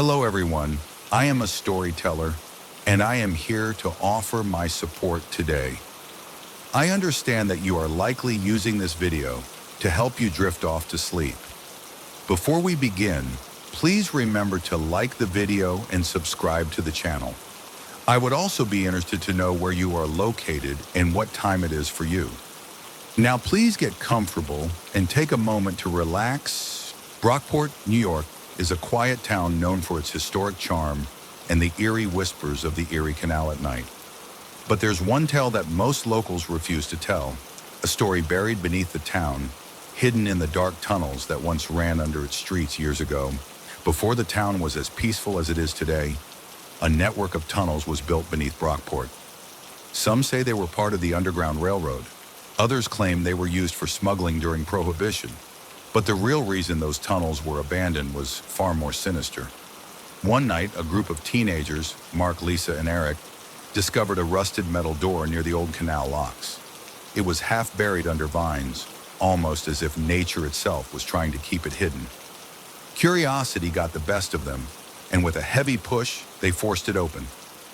Hello, everyone. I am a storyteller, and I am here to offer my support today. I understand that you are likely using this video to help you drift off to sleep. Before we begin, please remember to like the video and subscribe to the channel. I would also be interested to know where you are located and what time it is for you. Now, please get comfortable and take a moment to relax. Brockport, New York, is a quiet town known for its historic charm and the eerie whispers of the Erie Canal at night. But there's one tale that most locals refuse to tell, a story buried beneath the town, hidden in the dark tunnels that once ran under its streets years ago. Before the town was as peaceful as it is today, a network of tunnels was built beneath Brockport. Some say they were part of the Underground Railroad. Others claim they were used for smuggling during Prohibition. But the real reason those tunnels were abandoned was far more sinister. One night, a group of teenagers, Mark, Lisa, and Eric, discovered a rusted metal door near the old canal locks. It was half buried under vines, almost as if nature itself was trying to keep it hidden. Curiosity got the best of them, and with a heavy push, they forced it open.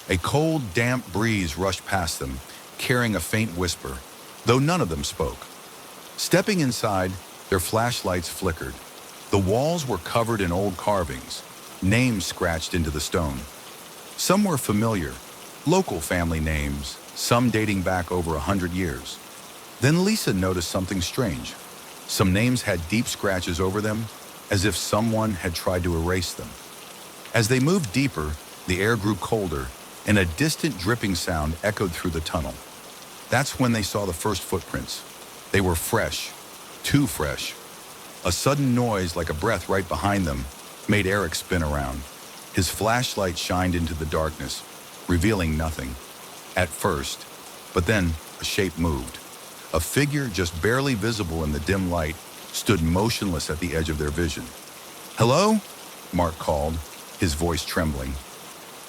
A cold, damp breeze rushed past them, carrying a faint whisper, though none of them spoke. Stepping inside, their flashlights flickered. The walls were covered in old carvings, names scratched into the stone. Some were familiar, local family names, some dating back over 100 years. Then Lisa noticed something strange. Some names had deep scratches over them, as if someone had tried to erase them. As they moved deeper, the air grew colder, and a distant dripping sound echoed through the tunnel. That's when they saw the first footprints. They were fresh. Too fresh. A sudden noise like a breath right behind them made Eric spin around. His flashlight shined into the darkness, revealing nothing at first, but then a shape moved. A figure just barely visible in the dim light stood motionless at the edge of their vision. "Hello?" Mark called, his voice trembling.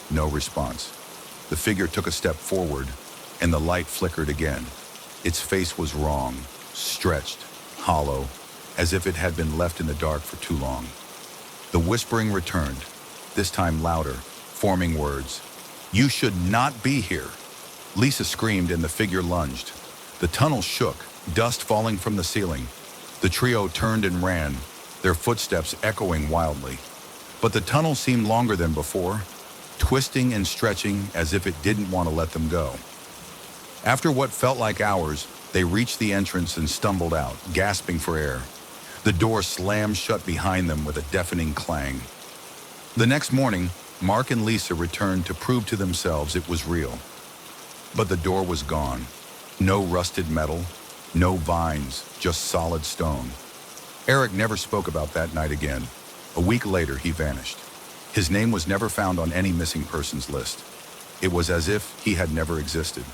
No response. The figure took a step forward, and the light flickered again. Its face was wrong, stretched, hollow, as if it had been left in the dark for too long. The whispering returned, this time louder, forming words. "You should not be here." Lisa screamed and the figure lunged. The tunnel shook, dust falling from the ceiling. The trio turned and ran, their footsteps echoing wildly. But the tunnel seemed longer than before, twisting and stretching as if it didn't want to let them go. After what felt like hours, they reached the entrance and stumbled out, gasping for air. The door slammed shut behind them with a deafening clang. The next morning, Mark and Lisa returned to prove to themselves it was real. But the door was gone. No rusted metal, no vines, just solid stone. Eric never spoke about that night again. A week later, he vanished. His name was never found on any missing persons list. It was as if he had never existed.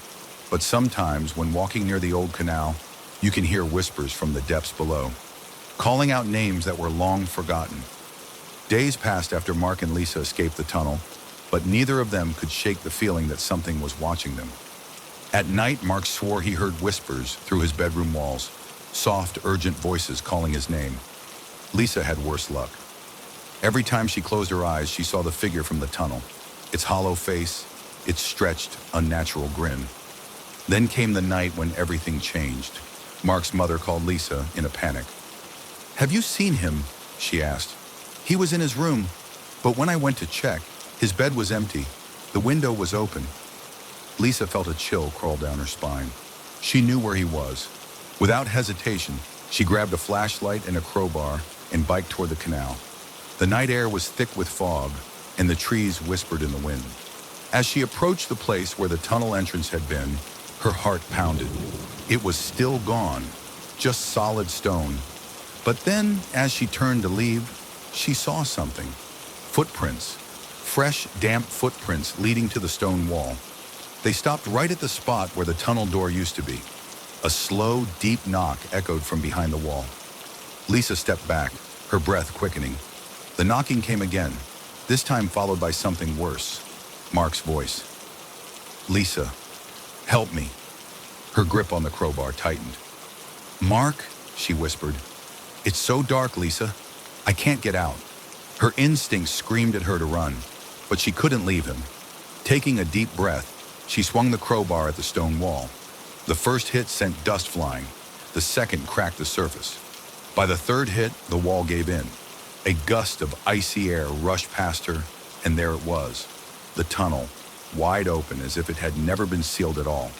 But sometimes, when walking near the old canal, you can hear whispers from the depths below, calling out names that were long forgotten. Days passed after Mark and Lisa escaped the tunnel, but neither of them could shake the feeling that something was watching them. At night, Mark swore he heard whispers through his bedroom walls, soft, urgent voices calling his name. Lisa had worse luck. Every time she closed her eyes, she saw the figure from the tunnel, its hollow face, its stretched, unnatural grin. Then came the night when everything changed. Mark's mother called Lisa in a panic. "Have you seen him?" she asked. "He was in his room, but when I went to check, his bed was empty. The window was open." Lisa felt a chill crawl down her spine. She knew where he was. Without hesitation, she grabbed a flashlight and a crowbar and biked toward the canal. The night air was thick with fog, and the trees whispered in the wind. As she approached the place where the tunnel entrance had been, her heart pounded. It was still gone, just solid stone. But then, as she turned to leave, she saw something. Footprints. Fresh, damp footprints leading to the stone wall. They stopped right at the spot where the tunnel door used to be. A slow, deep knock echoed from behind the wall. Lisa stepped back, her breath quickening. The knocking came again, this time followed by something worse. Mark's voice. "Lisa, help me." Her grip on the crowbar tightened. "Mark," she whispered. "It's so dark, Lisa. I can't get out." Her instinct screamed at her to run, but she couldn't leave him. Taking a deep breath, she swung the crowbar at the stone wall. The first hit sent dust flying. The second cracked the surface. By the third hit, the wall gave in. A gust of icy air rushed past her, and there it was, the tunnel, wide open as if it had never been sealed at all.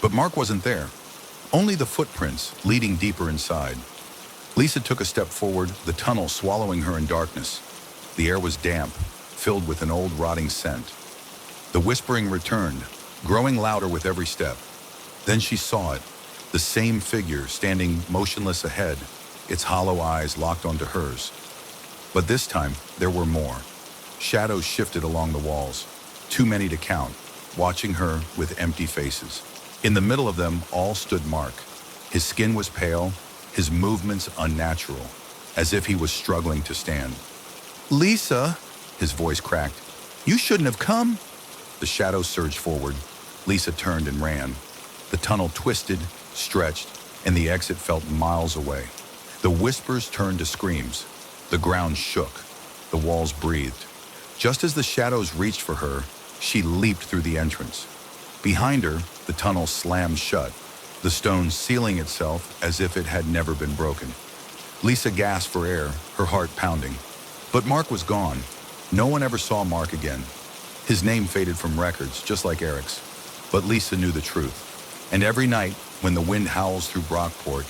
But Mark wasn't there. Only the footprints leading deeper inside. Lisa took a step forward, the tunnel swallowing her in darkness. The air was damp, filled with an old rotting scent. The whispering returned, growing louder with every step. Then she saw it, the same figure standing motionless ahead, its hollow eyes locked onto hers. But this time, there were more. Shadows shifted along the walls, too many to count, watching her with empty faces. In the middle of them all stood Mark. His skin was pale, his movements unnatural, as if he was struggling to stand. "Lisa," his voice cracked, "you shouldn't have come." The shadows surged forward. Lisa turned and ran. The tunnel twisted, stretched, and the exit felt miles away. The whispers turned to screams. The ground shook. The walls breathed. Just as the shadows reached for her, she leaped through the entrance. Behind her, the tunnel slammed shut, the stone sealing itself as if it had never been broken. Lisa gasped for air, her heart pounding. But Mark was gone. No one ever saw Mark again. His name faded from records, just like Eric's. But Lisa knew the truth. And every night, when the wind howls through Brockport,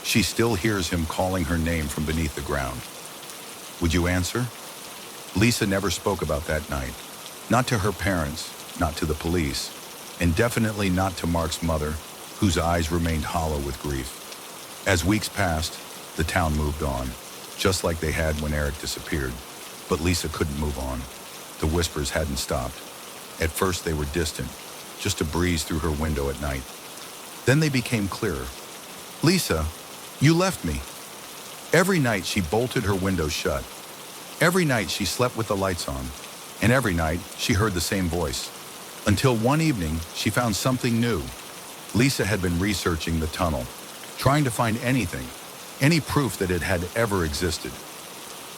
she still hears him calling her name from beneath the ground. Would you answer? Lisa never spoke about that night. Not to her parents, not to the police, and definitely not to Mark's mother, whose eyes remained hollow with grief. As weeks passed, the town moved on, just like they had when Eric disappeared. But Lisa couldn't move on. The whispers hadn't stopped. At first they were distant, just a breeze through her window at night. Then they became clearer. "Lisa, you left me." Every night she bolted her window shut. Every night she slept with the lights on. And every night she heard the same voice. Until one evening she found something new. Lisa had been researching the tunnel, trying to find anything, any proof that it had ever existed.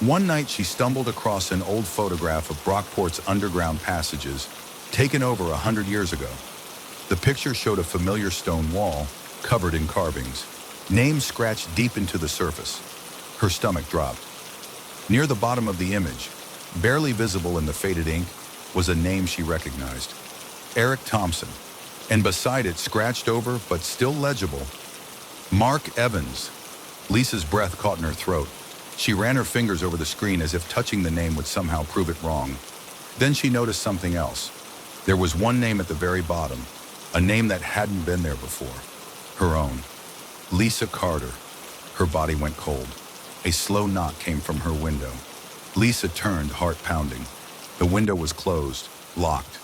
One night she stumbled across an old photograph of Brockport's underground passages, taken over 100 years ago. The picture showed a familiar stone wall, covered in carvings, names scratched deep into the surface. Her stomach dropped. Near the bottom of the image, barely visible in the faded ink, was a name she recognized. Eric Thompson. And beside it, scratched over but still legible, Mark Evans. Lisa's breath caught in her throat. She ran her fingers over the screen as if touching the name would somehow prove it wrong. Then she noticed something else. There was one name at the very bottom, a name that hadn't been there before. Her own. Lisa Carter. Her body went cold. A slow knock came from her window. Lisa turned, heart pounding. The window was closed, locked.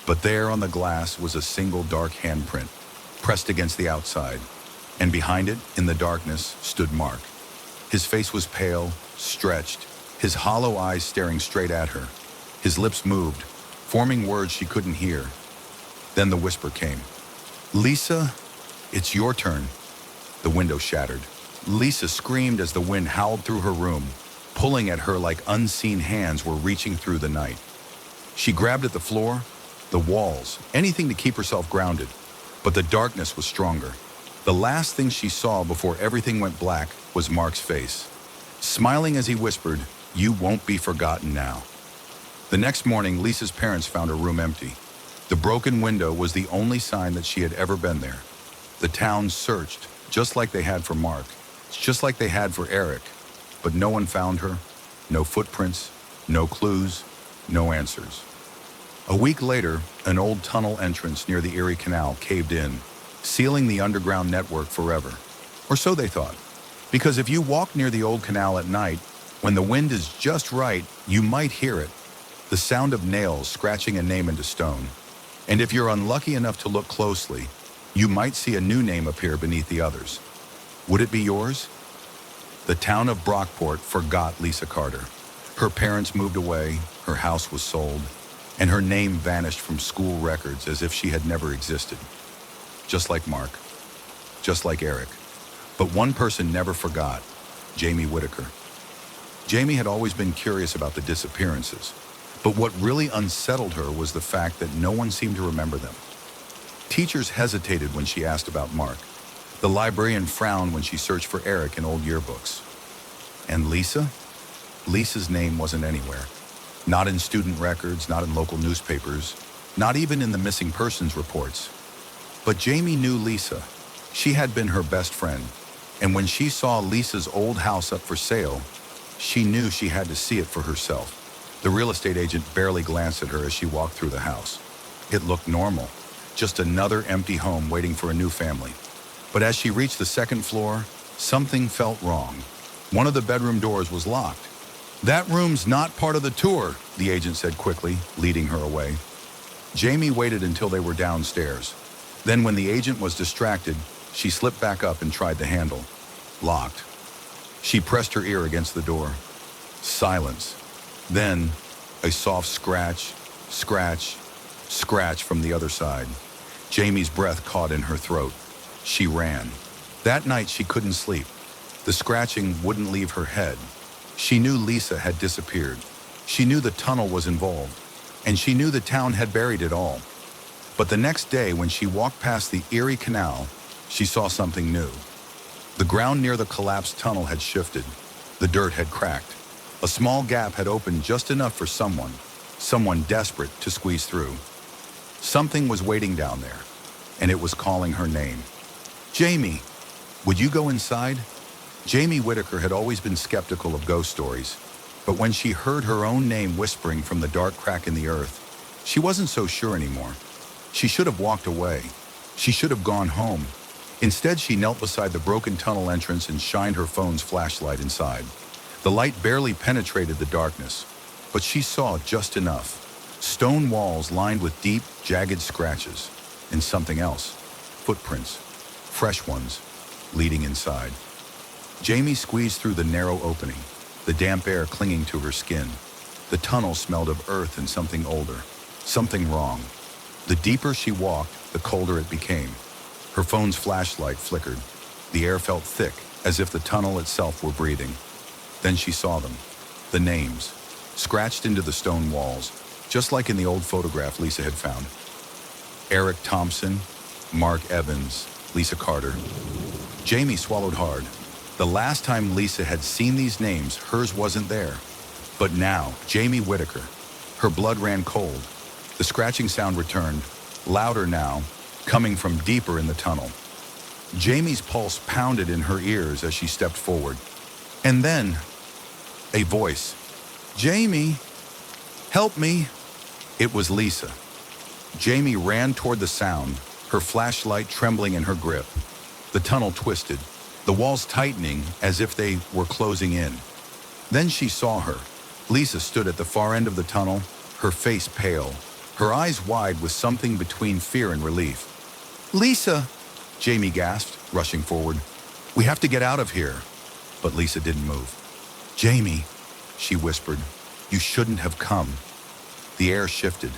But there on the glass was a single dark handprint, pressed against the outside. And behind it, in the darkness, stood Mark. His face was pale, stretched, his hollow eyes staring straight at her. His lips moved, forming words she couldn't hear. Then the whisper came. "Lisa, it's your turn." The window shattered. Lisa screamed as the wind howled through her room, pulling at her like unseen hands were reaching through the night. She grabbed at the floor, the walls, anything to keep herself grounded. But the darkness was stronger. The last thing she saw before everything went black was Mark's face, smiling as he whispered, "You won't be forgotten now." The next morning, Lisa's parents found her room empty. The broken window was the only sign that she had ever been there. The town searched, just like they had for Mark, just like they had for Eric, but no one found her, no footprints, no clues, no answers. A week later, an old tunnel entrance near the Erie Canal caved in, sealing the underground network forever. Or so they thought. Because if you walk near the old canal at night, when the wind is just right, you might hear it, the sound of nails scratching a name into stone. And if you're unlucky enough to look closely, you might see a new name appear beneath the others. Would it be yours? The town of Brockport forgot Lisa Carter. Her parents moved away, her house was sold, and her name vanished from school records as if she had never existed. Just like Mark, just like Eric. But one person never forgot, Jamie Whitaker. Jamie had always been curious about the disappearances, but what really unsettled her was the fact that no one seemed to remember them. Teachers hesitated when she asked about Mark. The librarian frowned when she searched for Eric in old yearbooks. And Lisa? Lisa's name wasn't anywhere. Not in student records, not in local newspapers, not even in the missing persons reports. But Jamie knew Lisa. She had been her best friend, and when she saw Lisa's old house up for sale, she knew she had to see it for herself. The real estate agent barely glanced at her as she walked through the house. It looked normal, just another empty home waiting for a new family. But as she reached the second floor, something felt wrong. One of the bedroom doors was locked. "That room's not part of the tour," the agent said quickly, leading her away. Jamie waited until they were downstairs. Then when the agent was distracted, she slipped back up and tried the handle. Locked. She pressed her ear against the door. Silence. Then, a soft scratch, scratch, scratch from the other side. Jamie's breath caught in her throat. She ran. That night she couldn't sleep. The scratching wouldn't leave her head. She knew Lisa had disappeared. She knew the tunnel was involved. And she knew the town had buried it all. But the next day, when she walked past the Erie Canal, she saw something new. The ground near the collapsed tunnel had shifted. The dirt had cracked. A small gap had opened just enough for someone desperate to squeeze through. Something was waiting down there, and it was calling her name. "Jamie, would you go inside?" Jamie Whitaker had always been skeptical of ghost stories, but when she heard her own name whispering from the dark crack in the earth, she wasn't so sure anymore. She should have walked away. She should have gone home. Instead, she knelt beside the broken tunnel entrance and shined her phone's flashlight inside. The light barely penetrated the darkness, but she saw just enough. Stone walls lined with deep, jagged scratches, and something else. Footprints, fresh ones, leading inside. Jamie squeezed through the narrow opening, the damp air clinging to her skin. The tunnel smelled of earth and something older, something wrong. The deeper she walked, the colder it became. Her phone's flashlight flickered. The air felt thick, as if the tunnel itself were breathing. Then she saw them, the names, scratched into the stone walls, just like in the old photograph Lisa had found. Eric Thompson, Mark Evans, Lisa Carter. Jamie swallowed hard. The last time Lisa had seen these names, hers wasn't there. But now, Jamie Whitaker. Her blood ran cold. The scratching sound returned, louder now, coming from deeper in the tunnel. Jamie's pulse pounded in her ears as she stepped forward. And then, a voice. "Jamie, help me." It was Lisa. Jamie ran toward the sound, her flashlight trembling in her grip. The tunnel twisted, the walls tightening as if they were closing in. Then she saw her. Lisa stood at the far end of the tunnel, her face pale, her eyes wide with something between fear and relief. "Lisa!" Jamie gasped, rushing forward. "We have to get out of here." But Lisa didn't move. "Jamie," she whispered, "you shouldn't have come." The air shifted.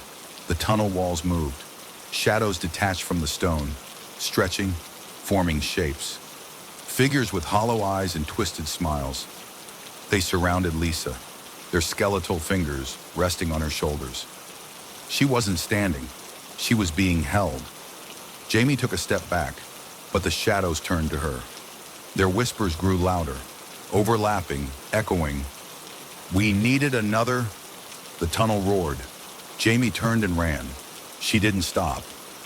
The tunnel walls moved. Shadows detached from the stone, stretching, forming shapes. Figures with hollow eyes and twisted smiles. They surrounded Lisa, their skeletal fingers resting on her shoulders. She wasn't standing. She was being held. Jamie took a step back, but the shadows turned to her. Their whispers grew louder, overlapping, echoing. "We needed another." The tunnel roared. Jamie turned and ran. She didn't stop.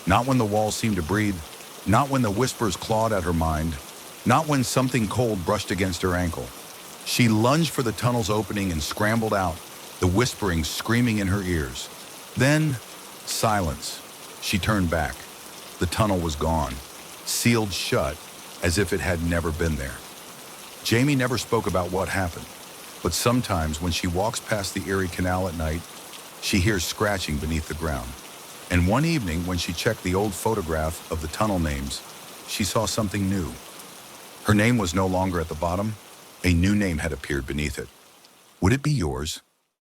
Not when the walls seemed to breathe. Not when the whispers clawed at her mind. Not when something cold brushed against her ankle. She lunged for the tunnel's opening and scrambled out, the whispering screaming in her ears. Then, silence. She turned back. The tunnel was gone, sealed shut, as if it had never been there. Jamie never spoke about what happened, but sometimes when she walks past the Erie Canal at night, she hears scratching beneath the ground. And one evening, when she checked the old photograph of the tunnel names, she saw something new. Her name was no longer at the bottom. A new name had appeared beneath it. Would it be yours?